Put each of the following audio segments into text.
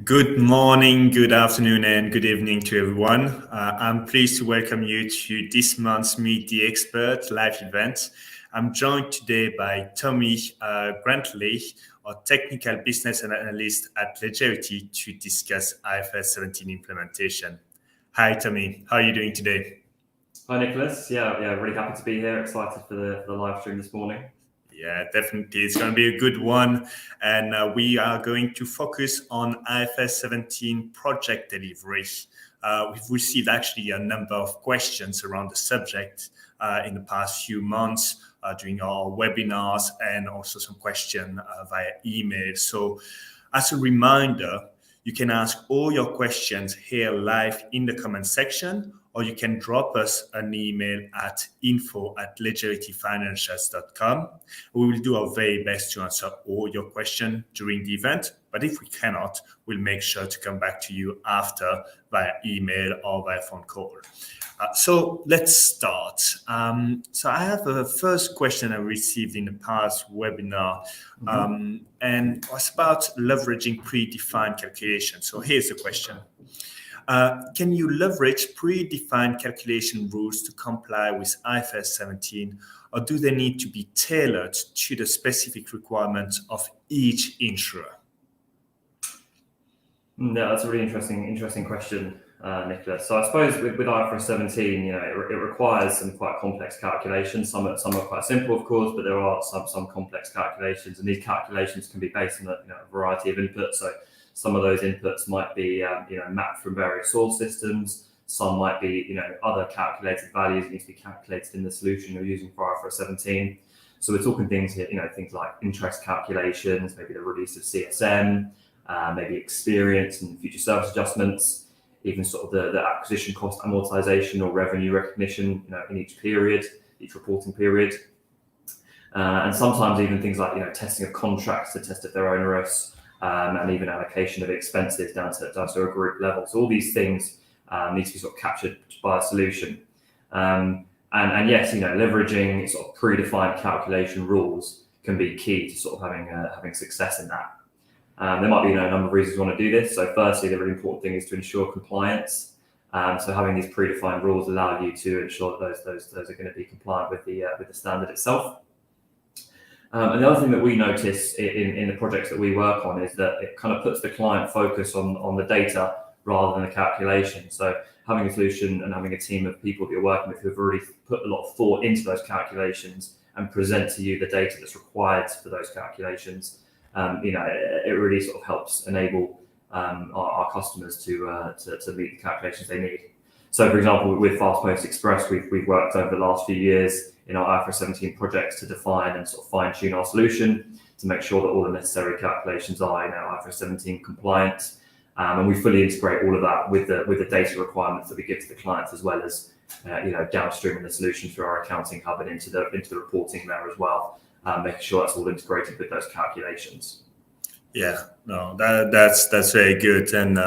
Good morning, good afternoon, and good evening to everyone. I'm pleased to welcome you to this month's Meet the Expert live event. I'm joined today by Tommy Grantley, our technical business analyst at Legerity, to discuss IFRS 17 implementation. Hi, Tommy. How are you doing today? Hi, Nicholas. Yeah, really happy to be here. Excited for the live stream this morning. Yeah, definitely. It's going to be a good one. And we are going to focus on IFRS 17 project delivery. We've received actually a number of questions around the subject in the past few months during our webinars and also some questions via email. So as a reminder, you can ask all your questions here live in the comment section, or you can drop us an email at info@legerityfinancials.com. We will do our very best to answer all your questions during the event, but if we cannot, we'll make sure to come back to you after via email or via phone call. So let's start. So I have a first question I received in the past webinar, and it was about leveraging predefined calculations. So here's the question. Can you leverage predefined calculation rules to comply with IFRS 17, or do they need to be tailored to the specific requirements of each insurer? Yeah, that's a really interesting question, Nicholas. So I suppose with IFRS 17, it requires some quite complex calculations. Some are quite simple, of course, but there are some complex calculations, and these calculations can be based on a variety of inputs. So some of those inputs might be mapped from various source systems. Some might be other calculated values that need to be calculated in the solution you're using for IFRS 17. So we're talking things here, things like interest calculations, maybe the release of CSM, maybe experience and future service adjustments, even sort of the acquisition cost amortization or revenue recognition, in each period, each reporting period, and sometimes even things like testing of contracts to test if they're onerous. And even allocation of expenses down to a group level. So all these things need to be sort of captured by a solution. And yes, leveraging sort of predefined calculation rules can be key to sort of having success in that. There might be a number of reasons you want to do this. So firstly, the really important thing is to ensure compliance. So having these predefined rules allow you to ensure that those are going to be compliant with the standard itself. And the other thing that we notice in the projects that we work on is that it kind of puts the client focus on the data rather than the calculation. So having a solution and having a team of people that you're working with who have already put a lot of thought into those calculations and present to you the data that's required for those calculations, it really sort of helps enable our customers to meet the calculations they need. So, for example, with Fast Post Express, we've worked over the last few years in our IFRS 17 projects to define and sort of fine-tune our solution to make sure that all the necessary calculations are IFRS 17 compliant, and we fully integrate all of that with the data requirements that we give to the clients, as well as downstream in the solution through our accounting hub and into the reporting there as well, making sure that's all integrated with those calculations. Yeah, no, that's very good, and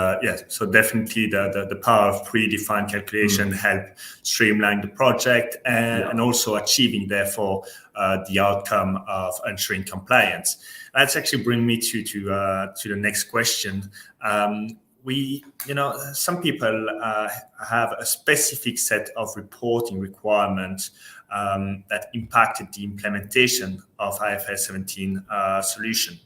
so definitely the power of predefined calculation help streamline the project and also achieving therefore the outcome of ensuring compliance. That's actually bring me to the next question. Some people have a specific set of reporting requirements that impacted the implementation of IFRS 17 solution.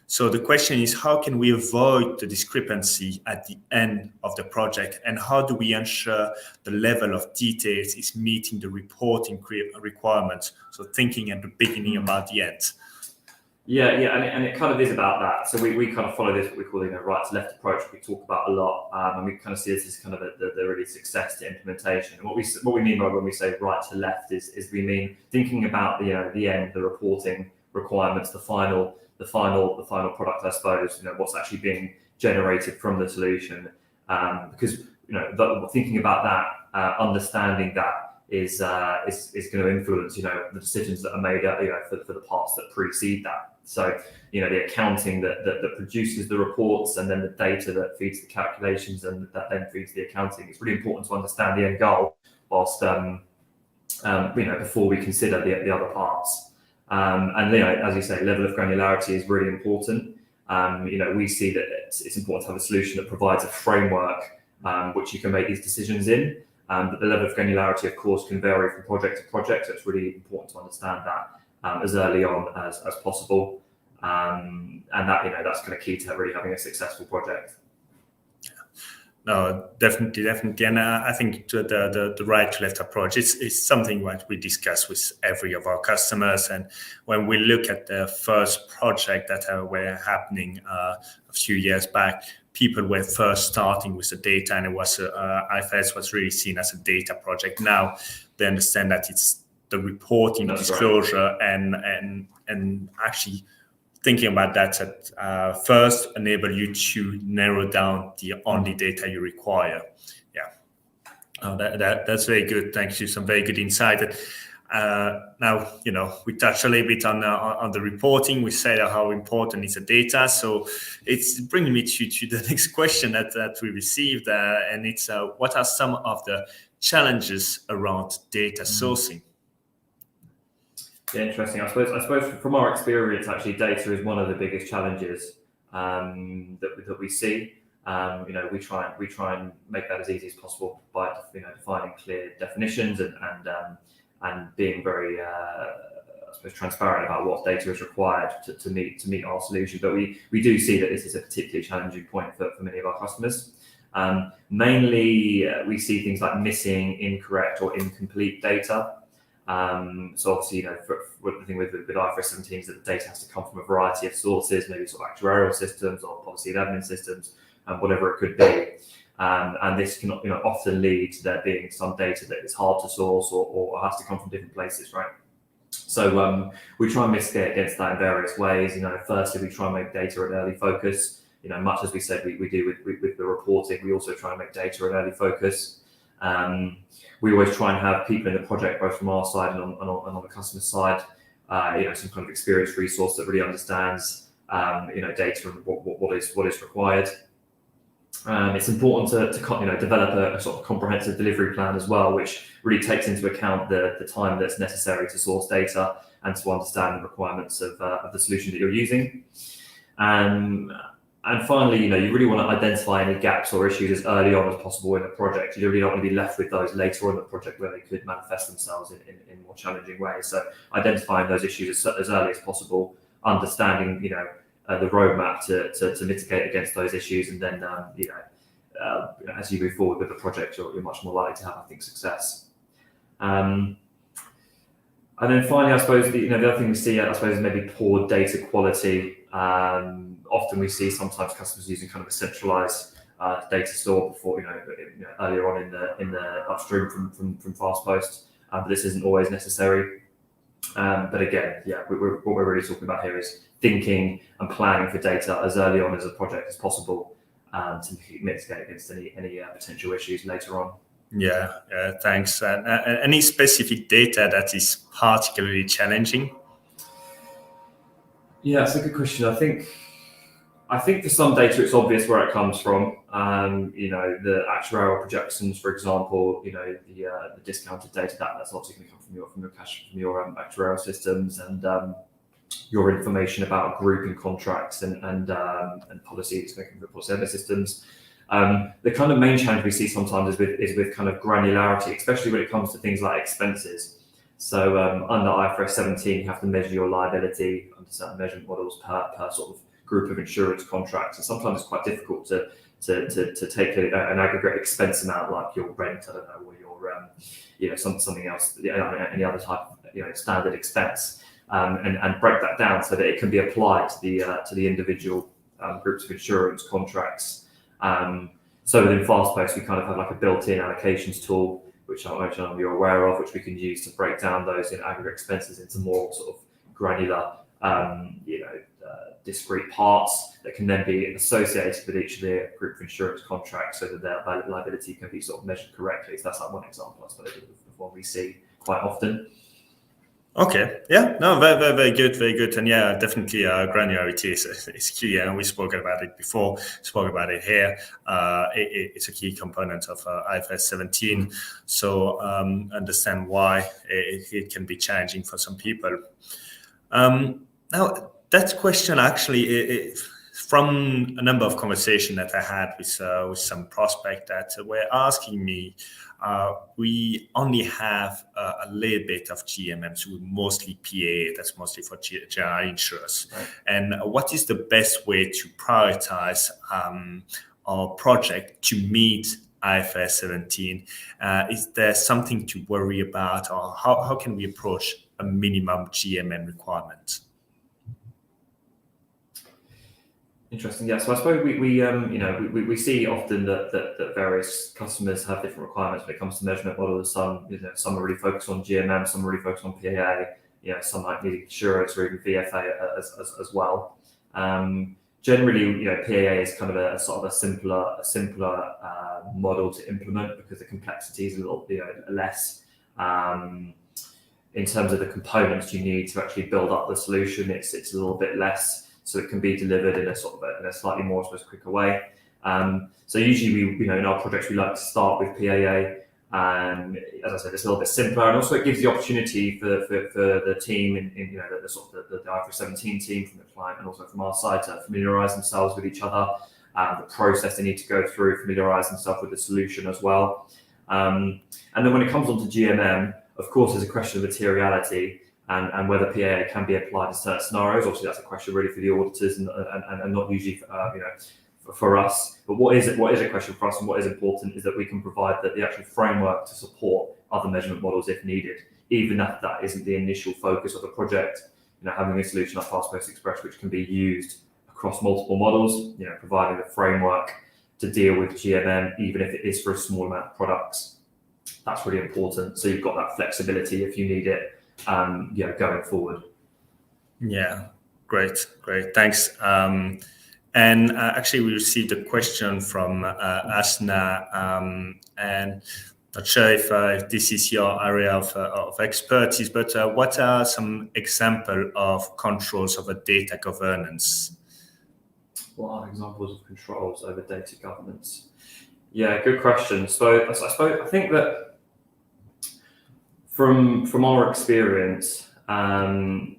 So the question is, how can we avoid the discrepancy at the end of the project, and how do we ensure the level of details is meeting the reporting requirements? So thinking at the beginning about the end. Yeah, and it kind of is about that. So we kind of follow this, what we call right to left approach. We talk about a lot, and we kind of see this as kind of the really success to implementation. And what we mean by when we say right to left is we mean thinking about the end, the reporting requirements, the final product, I suppose, what's actually being generated from the solution, because thinking about that, understanding that is going to influence the decisions that are made for the parts that precede that. So the accounting that produces the reports, and then the data that feeds the calculations, and that then feeds the accounting. It's really important to understand the end goal whilst before we consider the other parts. And as you say, level of granularity is really important. We see that it's important to have a solution that provides a framework which you can make these decisions in. But the level of granularity, of course, can vary from project to project. So it's really important to understand that as early on as possible. And that's kind of key to really having a successful project. No, definitely. And I think the right to left approach is something that we discuss with every of our customers. And when we look at the first project that were happening a few years back, people were first starting with the data, and it was IFRS was really seen as a data project. Now they understand that it's the reporting, That's disclosure, right. and actually thinking about that first enable you to narrow down the only data you require. That's very good. Thank you. Some very good insight. Now, we touched a little bit on the reporting. We said how important is the data. So it's bringing me to the next question that we received, and it's what are some of the challenges around data sourcing? Yeah, interesting. I suppose from our experience, actually, data is one of the biggest challenges that we see. We try and make that as easy as possible by defining clear definitions and being very transparent about what data is required to meet our solution. But we do see that this is a particularly challenging point for many of our customers. Mainly, we see things like missing, incorrect, or incomplete data. So obviously, the thing with IFRS17 is that the data has to come from a variety of sources, maybe sort of actuarial systems or policy and admin systems, whatever it could be. And this can often lead to there being some data that is hard to source or has to come from different places, right? So we try and mitigate against that in various ways. Firstly, we try and make data an early focus. Much as we said we do with the reporting, we also try and make data an early focus. We always try and have people in the project, both from our side and on the customer side, some kind of experienced resource that really understands, data and what is required. It's important to develop a sort of comprehensive delivery plan as well, which really takes into account the time that's necessary to source data and to understand the requirements of the solution that you're using. And finally, you really want to identify any gaps or issues as early on as possible in a project. You really don't want to be left with those later on in the project where they could manifest themselves in more challenging ways. So identifying those issues as early as possible, understanding, the roadmap to mitigate against those issues, and then, as you move forward with the project, you're much more likely to have, I think, success. And then finally, I suppose the other thing we see, I suppose, is maybe poor data quality. Often we see sometimes customers using kind of a centralized data store before, earlier on in the upstream from FastPost, but this isn't always necessary. But again, what we're really talking about here is thinking and planning for data as early on as a project as possible to mitigate against any potential issues later on. Yeah, thanks. Any specific data that is particularly challenging? Yeah, that's a good question. I think for some data, it's obvious where it comes from. The actuarial projections, for example, the discounted data that's obviously going to come from your actuarial systems, and your information about group and contracts and policies going from the policy systems. The kind of main challenge we see sometimes is with kind of granularity, especially when it comes to things like expenses. So under IFRS17, you have to measure your liability under certain measurement models per sort of group of insurance contracts, and sometimes it's quite difficult to take an aggregate expense amount like your rent, I don't know, or your something else, any other type of standard expense, and break that down so that it can be applied to the individual groups of insurance contracts. So within FastPost, we kind of have like a built-in allocations tool, which I'm you're aware of, which we can use to break down those aggregate expenses into more sort of granular, discrete parts that can then be associated with each of the group of insurance contracts, so that their liability can be sort of measured correctly. So that's like one example, I suppose, of what we see quite often. Okay. Yeah. No. Very, very, very good. Very good. And yeah, definitely, granularity is key. And we spoke about it before. Spoke about it here. It's a key component of IFRS 17. So understand why it can be challenging for some people. Now that question actually from a number of conversations that I had with some prospect that were asking me, we only have a little bit of GMM, so mostly PA, that's mostly for general insurers. Right. And what is the best way to prioritize our project to meet IFRS 17? Is there something to worry about, or how can we approach a minimum GMM requirement? Interesting. Yeah. So I suppose we see often that various customers have different requirements when it comes to measurement models. Some are really focused on GMM, some are really focused on PAA. Some might need insurance or even VFA as well. Generally, PAA is kind of a sort of a simpler model to implement because the complexity is a little less. In terms of the components you need to actually build up the solution, it's a little bit less. So it can be delivered in a slightly more, I suppose, quicker way. So usually in our projects, we like to start with PAA. As I said, it's a little bit simpler, and also it gives the opportunity for the team in the IFRS 17 team from the client and also from our side to familiarise themselves with each other, the process they need to go through, familiarise themselves with the solution as well. And then when it comes on to GMM, of course, there's a question of materiality. And whether PAA can be applied in certain scenarios. Obviously, that's a question really for the auditors and not usually for us. But what is a question for us and what is important is that we can provide the actual framework to support other measurement models if needed, even if that isn't the initial focus of the project. Having a solution like Fast Post Express, which can be used across multiple models, providing the framework to deal with GMM, even if it is for a small amount of products. That's really important. So you've got that flexibility if you need it. Going forward. Yeah, great, thanks. And actually, we received a question from Asna, and not sure if this is your area of expertise, but what are some examples of controls over data governance? What are examples of controls over data governance? Yeah, good question. So I think that from our experience, the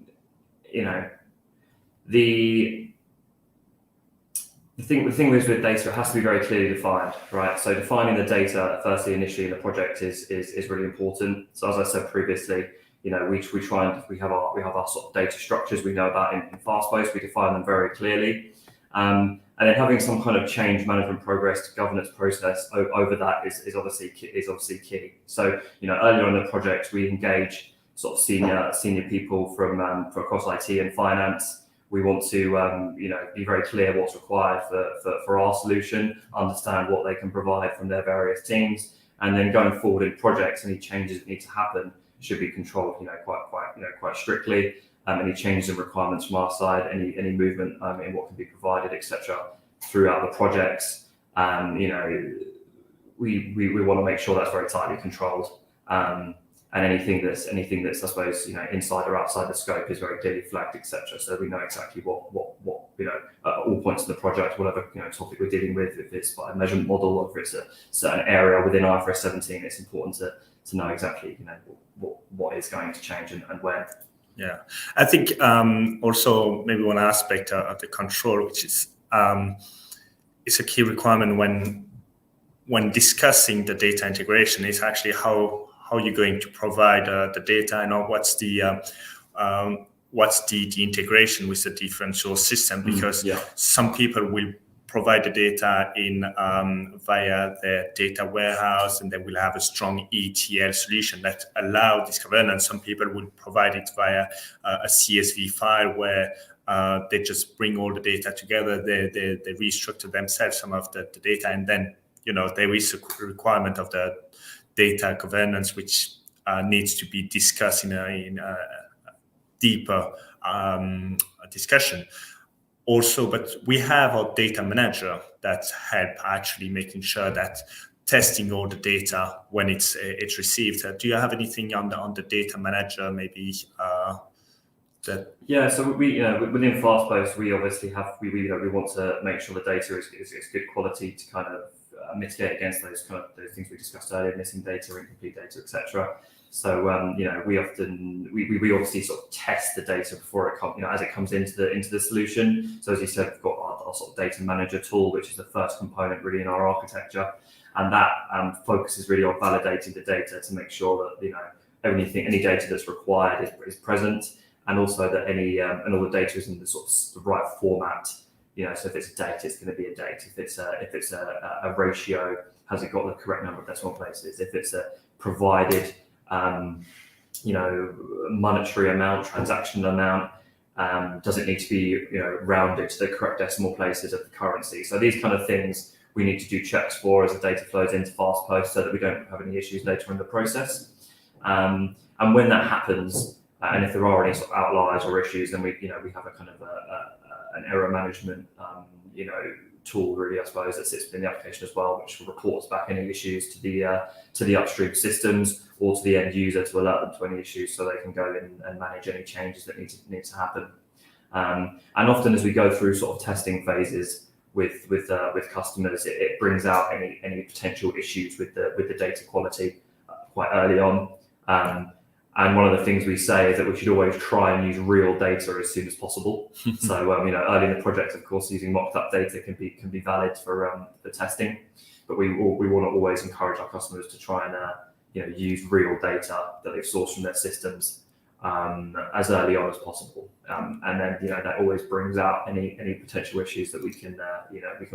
thing is with data, it has to be very clearly defined, right? So defining the data firstly, initially in the project is really important. So as I said previously, we have our sort of data structures we know about in Fastpost. We define them very clearly. And then having some kind of change management progress governance process over that is obviously key. So earlier in the project we engage sort of senior people from across IT and finance. We want to be very clear what's required for our solution, understand what they can provide from their various teams, and then going forward in projects, any changes that need to happen should be controlled quite strictly. Any changes in requirements from our side, any movement in what can be provided, etc. throughout the projects. We want to make sure that's very tightly controlled. And anything that's I suppose inside or outside the scope is very clearly flagged, etc. So we know exactly what at all points in the project, whatever topic we're dealing with, if it's by a measurement model or if it's a certain area within IFRS 17, it's important to know exactly what is going to change and when. Yeah, I think also maybe one aspect of the control, which is a key requirement when discussing the data integration, is actually how you're going to provide the data and what's the integration with the different source system, because some people will provide the data in via their data warehouse, and they will have a strong ETL solution that allow this governance. Some people will provide it via a CSV file where they just bring all the data together. They restructure themselves some of the data, and then there is a requirement of the data governance which needs to be discussed in a deeper discussion. Also, but we have our data manager that help actually making sure that testing all the data when it's received. Do you have anything on the data manager maybe? Yeah, so we within Fastpost we obviously have we want to make sure the data is good quality to kind of mitigate against those things we discussed earlier, missing data, incomplete data, etc. So we obviously sort of test the data before it comes as it comes into the solution. So as you said, we've got our sort of data manager tool, which is the first component really in our architecture. And that focuses really on validating the data to make sure that, any data that's required is present, and also that and all the data is in the sort of the right format. So if it's a date, it's going to be a date. If it's a ratio, has it got the correct number of decimal places? If it's a provided, monetary amount, transaction amount, does it need to be rounded to the correct decimal places of the currency? So these kind of things we need to do checks for as the data flows into FastPost, so that we don't have any issues later in the process. And when that happens, and if there are any sort of outliers or issues, then we have a kind of an error management tool, really, I suppose, that sits within the application as well, which reports back any issues to the upstream systems or to the end user to alert them to any issues, so they can go in and manage any changes that need to happen. And often, as we go through sort of testing phases with customers, it brings out any potential issues with the data quality quite early on. And one of the things we say is that we should always try and use real data as soon as possible. So, early in the project, of course, using mocked up data can be valid for testing, but we want to always encourage our customers to try and use real data that they've sourced from their systems as early on as possible. And then that always brings out any potential issues that we can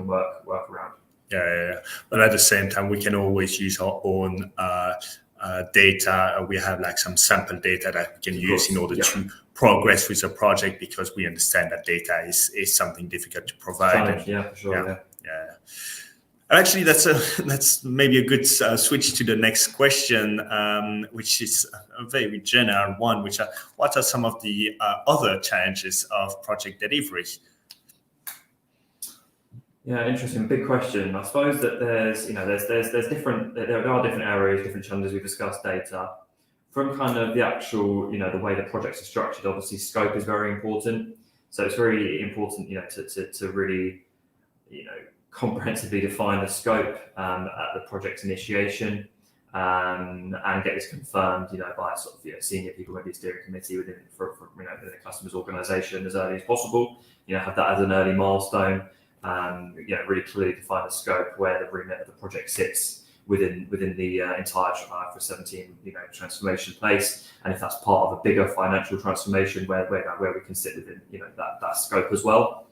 work around. Yeah. But at the same time, we can always use our own data. We have like some sample data that we can use in order to progress with the project, because we understand that data is something difficult to provide. For sure. Yeah. Actually, that's maybe a good switch to the next question, which is a very general one. What are some of the other challenges of project delivery? Yeah, interesting, big question. I suppose that there are different areas, different challenges. We discussed data from kind of the actual, the way the projects are structured. Obviously, scope is very important. So it's very important, to really, comprehensively define the scope at the project initiation, and get this confirmed, by sort of senior people, maybe a steering committee within the customer's organisation as early as possible. Have that as an early milestone. Really clearly define the scope, where the remit of the project sits within the entire IFRS17 transformation place, and if that's part of a bigger financial transformation, where we can sit within that scope as well.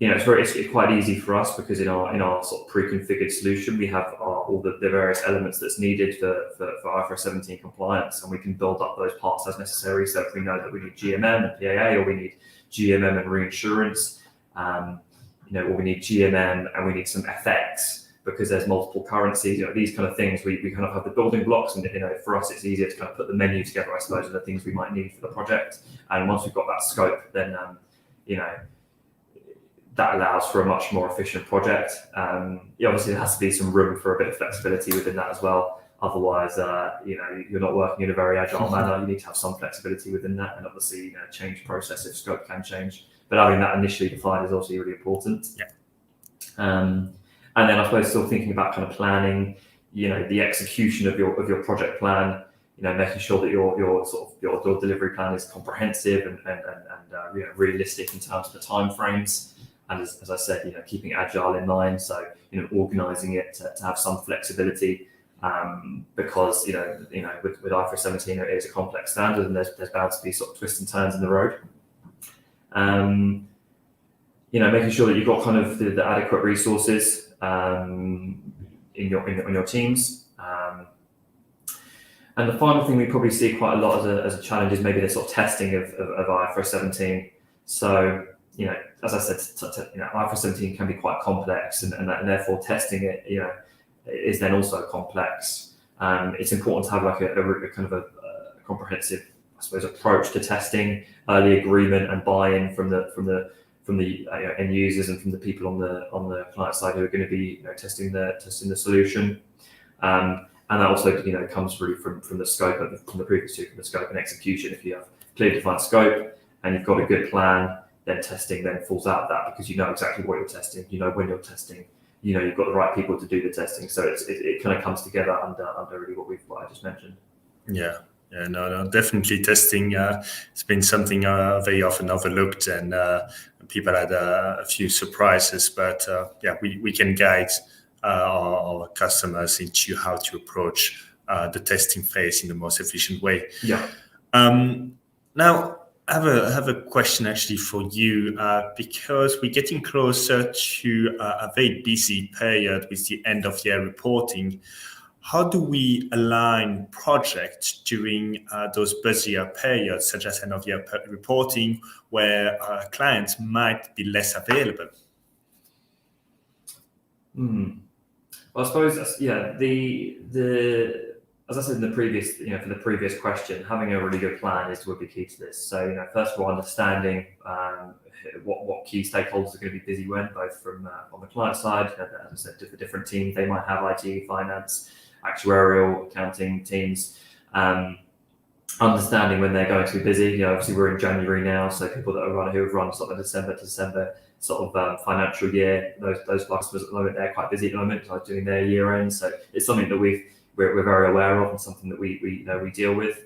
It's quite easy for us, because in our sort of pre-configured solution, we have all the various elements that's needed for IFRS17 compliance, and we can build up those parts as necessary. So if we know that we need GMM and PAA, or we need GMM and reinsurance, or we need GMM and we need some FX because there's multiple currencies, these kind of things, we kind of have the building blocks, and for us it's easier to kind of put the menu together, I suppose, of the things we might need for the project. And once we've got that scope, then that allows for a much more efficient project. Obviously there has to be some room for a bit of flexibility within that as well. Otherwise, you're not working in a very agile manner. You need to have some flexibility within that, and obviously change process if scope can change. But having that initially defined is also really important. Yeah. And then I suppose still thinking about kind of planning, the execution of your project plan, making sure that your delivery plan is comprehensive and realistic in terms of the timeframes. And as I said, keeping agile in mind. So organising it to have some flexibility, because with IFRS17 it is a complex standard, and there's bound to be sort of twists and turns in the road. Making sure that you've got kind of the adequate resources in your teams. And the final thing we probably see quite a lot as a challenge is maybe the sort of testing of IFRS17. So, as I said, IFRS17 can be quite complex, and therefore testing it, is then also complex. It's important to have like a kind of a comprehensive, I suppose, approach to testing, early agreement and buy-in from the end users and from the people on the client side who are going to be testing the solution. And that also comes really from the scope from the previous two, from the scope and execution. If you have clearly defined scope and you've got a good plan, then testing then falls out of that, because you know exactly what you're testing, when you're testing, you've got the right people to do the testing. So it kind of comes together under really what I just mentioned. Yeah. Yeah, no, definitely testing. It's been something very often overlooked, and people had a few surprises. But yeah, we can guide our customers into how to approach the testing phase in the most efficient way. Yeah. Now, I have a question actually for you, because we're getting closer to a very busy period with the end of year reporting. How do we align projects during those busier periods, such as end of year reporting, where clients might be less available? Well, I suppose as I said in the previous, for the previous question, having a really good plan would be key to this. So, first of all, understanding what key stakeholders are going to be busy when, both from on the client side, as I said, the different teams. They might have IT, finance, actuarial, accounting teams. Understanding when they're going to be busy. Obviously we're in January now, so people that who have run sort of December to December sort of financial year, those customers at the moment, they're quite busy at the moment, like doing their year end. So it's something that we're very aware of, and something that we deal with.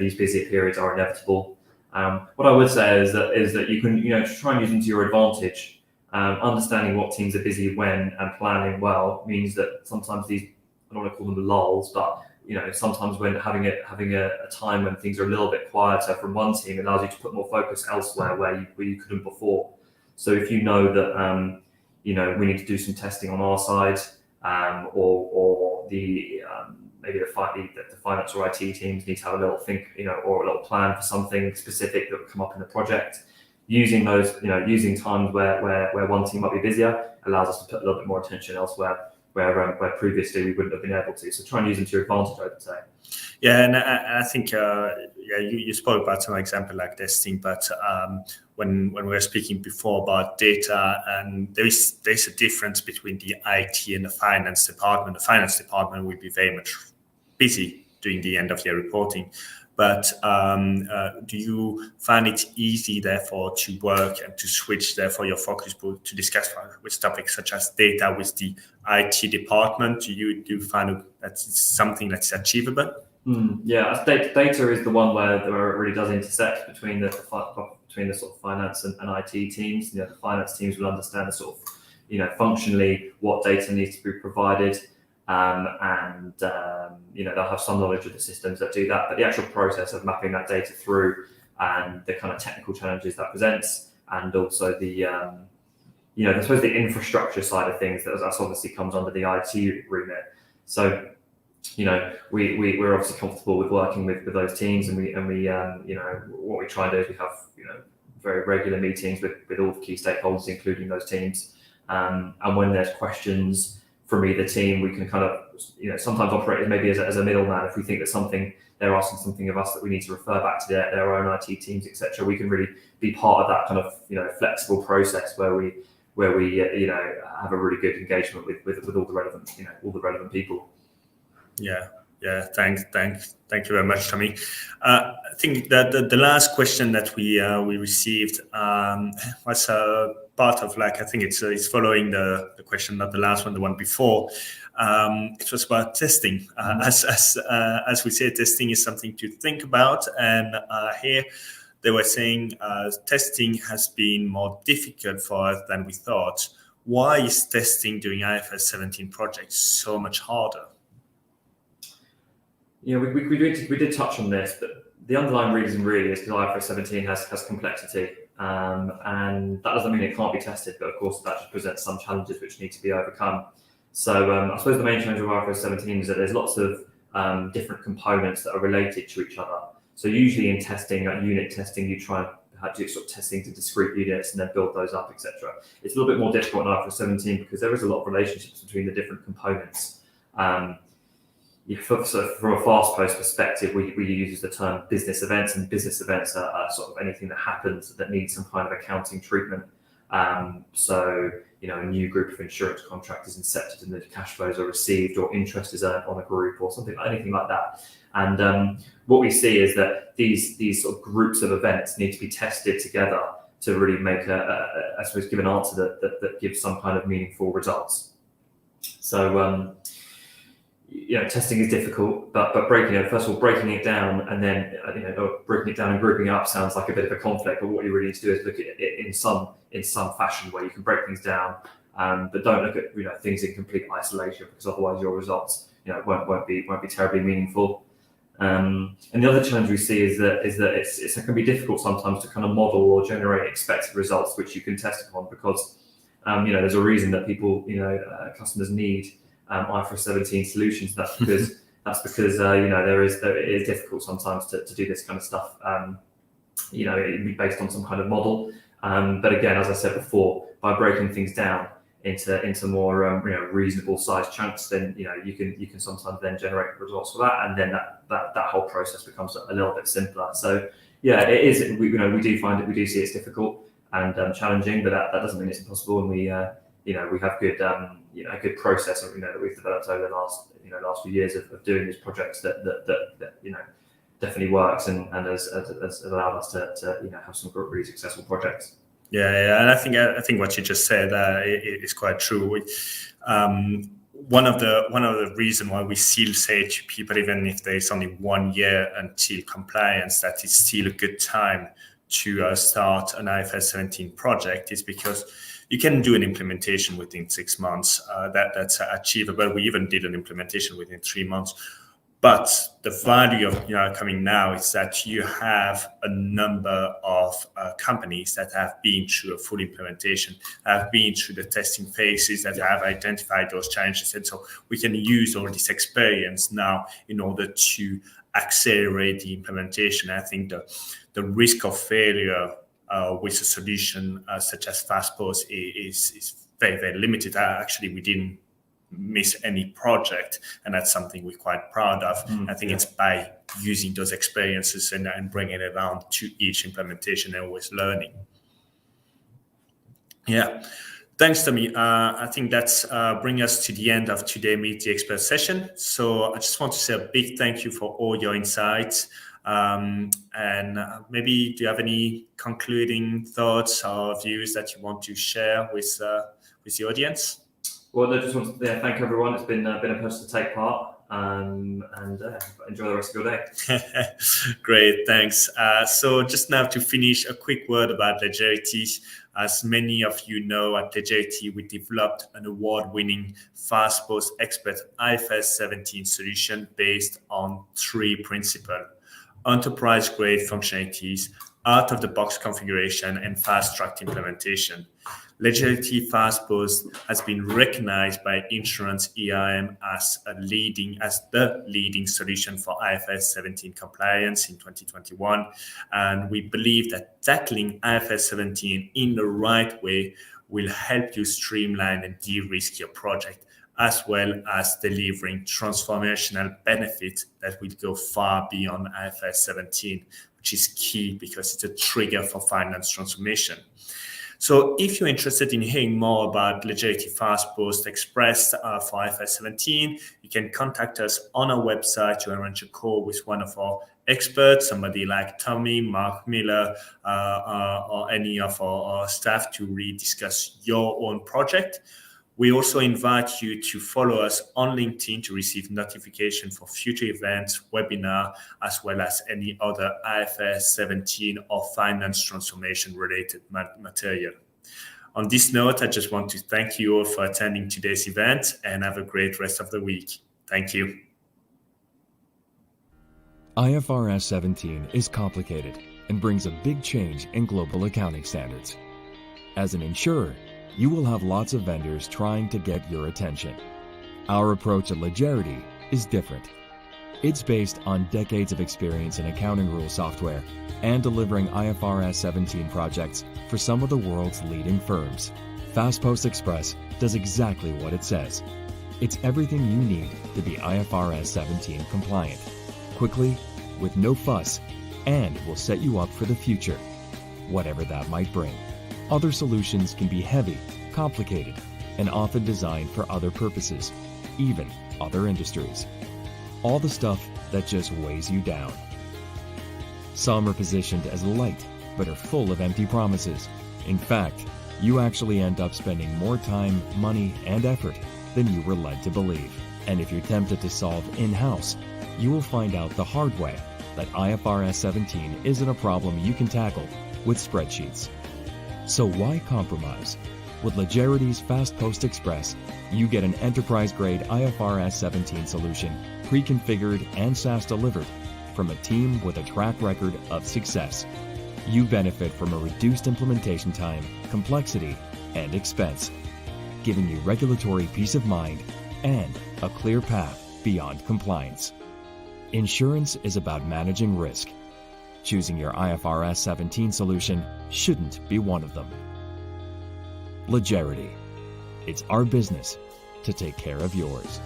These busy periods are inevitable. What I would say is that you can try and use them to your advantage. Understanding what teams are busy when and planning well means that sometimes these, I don't want to call them lulls, but sometimes when having a time when things are a little bit quieter from one team allows you to put more focus elsewhere where you couldn't before. So if you know that we need to do some testing on our side, or the maybe the finance or IT teams need to have a little think, or a little plan for something specific that will come up in the project. Using those, using times where one team might be busier allows us to put a little bit more attention elsewhere, where previously we wouldn't have been able to. So try and use them to your advantage, I would say. Yeah, and I think you spoke about some example like testing, but when we were speaking before about data, and there's a difference between the IT and the finance department. The finance department will be very much busy doing the end of year reporting. But do you find it easy, therefore, to work and to switch, therefore, your focus group to discuss with topics such as data with the IT department? Do you find that it's something that's achievable? Yeah, data is the one where it really does intersect between the sort of finance and IT teams. The finance teams will understand the sort of, functionally what data needs to be provided. And they'll have some knowledge of the systems that do that, but the actual process of mapping that data through and the kind of technical challenges that presents, and also the I suppose the infrastructure side of things, that obviously comes under the IT remit. So we're obviously comfortable with working with those teams, and we what we try and do is we have very regular meetings with all the key stakeholders, including those teams, and when there's questions from either team, we can kind of sometimes operate maybe as a middleman. If we think that they're asking something of us that we need to refer back to their own IT teams, etc., we can really be part of that kind of flexible process where we have a really good engagement with all the relevant people. Yeah. Thank you very much, Tommy. I think that the last question that we received was part of, I think it's following the question, not the last one, the one before. It was about testing. As we say, testing is something to think about, and here they were saying testing has been more difficult for us than we thought. Why is testing during IFRS 17 projects so much harder? We did touch on this, but the underlying reason really is because IFRS 17 has complexity, and that doesn't mean it can't be tested, but of course that just presents some challenges which need to be overcome. So I suppose the main challenge of IFRS 17 is that there's lots of different components that are related to each other. So usually in testing, like unit testing, you try and do sort of testing to discrete units and then build those up, etc. It's a little bit more difficult in IFRS 17 because there is a lot of relationships between the different components. From a fast post perspective, we use the term business events, and business events are sort of anything that happens that needs some kind of accounting treatment. So a new group of insurance contract is incepted and the cash flows are received, or interest is earned on a group, or anything like that. And what we see is that these sort of groups of events need to be tested together to really make I suppose, give an answer that gives some kind of meaningful results. So testing is difficult, but first of all, breaking it down and then breaking it down and grouping it up sounds like a bit of a conflict. But what you really need to do is look at it in some fashion where you can break things down, but don't look at things in complete isolation, because otherwise your results won't be terribly meaningful. And the other challenge we see is that it can be difficult sometimes to kind of model or generate expected results which you can test upon, because there's a reason that people customers need IFRS 17 solutions. That's because it is difficult sometimes to do this kind of stuff. It'd be based on some kind of model. But again, as I said before, by breaking things down into more reasonable sized chunks, then you can sometimes then generate results for that, and then that whole process becomes a little bit simpler. So yeah, it is. We do see it's difficult and challenging, but that doesn't mean it's impossible. And we have good a good process that we've developed over the last few years of doing these projects that definitely works and has allowed us to have some really successful projects. Yeah, and I think what you just said is quite true. One of the reasons why we still say to people, even if there's only 1 year until compliance, that it's still a good time to start an IFRS 17 project, is because you can do an implementation within 6 months. That's achievable. We even did an implementation within 3 months. But the value of coming now is that you have a number of companies that have been through a full implementation, have been through the testing phases, that have identified those challenges. And so we can use all this experience now in order to accelerate the implementation. I think the risk of failure with a solution such as FastPost is very, very limited. Actually, we didn't miss any project, and that's something we're quite proud of. I think it's by using those experiences and bringing it around to each implementation and always learning. Yeah, thanks, Tommy. I think that's bring us to the end of today's Meet the Expert session. So I just want to say a big thank you for all your insights. And maybe do you have any concluding thoughts or views that you want to share with the audience? Well, I just want to thank everyone. It's been a pleasure to take part, and enjoy the rest of your day. Great, thanks. So just now to finish, a quick word about Legerity. As many of you know, at Legerity, we developed an award-winning FastPost Expert IFRS 17 solution based on 3 principles: enterprise-grade functionalities, out-of-the-box configuration, and fast-track implementation. Legerity FastPost has been recognized by Insurance ERM as the leading solution for IFRS 17 compliance in 2021. And we believe that tackling IFRS 17 in the right way will help you streamline and de-risk your project, as well as delivering transformational benefits that will go far beyond IFRS 17, which is key because it's a trigger for finance transformation. So if you're interested in hearing more about Legerity FastPost Express for IFRS 17, you can contact us on our website to arrange a call with one of our experts, somebody like Tommy, Mark Miller, or any of our staff to really discuss your own project. We also invite you to follow us on LinkedIn to receive notification for future events, webinar, as well as any other IFRS 17 or finance transformation related material. On this note, I just want to thank you all for attending today's event and have a great rest of the week. Thank you. IFRS 17 is complicated and brings a big change in global accounting standards. As an insurer, you will have lots of vendors trying to get your attention. Our approach at Legerity is different. It's based on decades of experience in accounting rule software and delivering IFRS 17 projects for some of the world's leading firms. FastPost Express does exactly what it says. It's everything you need to be IFRS 17 compliant, quickly, with no fuss, and will set you up for the future, whatever that might bring. Other solutions can be heavy, complicated, and often designed for other purposes, even other industries. All the stuff that just weighs you down. Some are positioned as light, but are full of empty promises. In fact, you actually end up spending more time, money, and effort than you were led to believe. And if you're tempted to solve in-house, you will find out the hard way that IFRS 17 isn't a problem you can tackle with spreadsheets. So why compromise? With Legerity's Fast Post Express, you get an enterprise-grade IFRS 17 solution, pre-configured and SaaS delivered from a team with a track record of success. You benefit from a reduced implementation time, complexity, and expense, giving you regulatory peace of mind and a clear path beyond compliance. Insurance is about managing risk. Choosing your IFRS 17 solution shouldn't be one of them. Legerity. It's our business to take care of yours.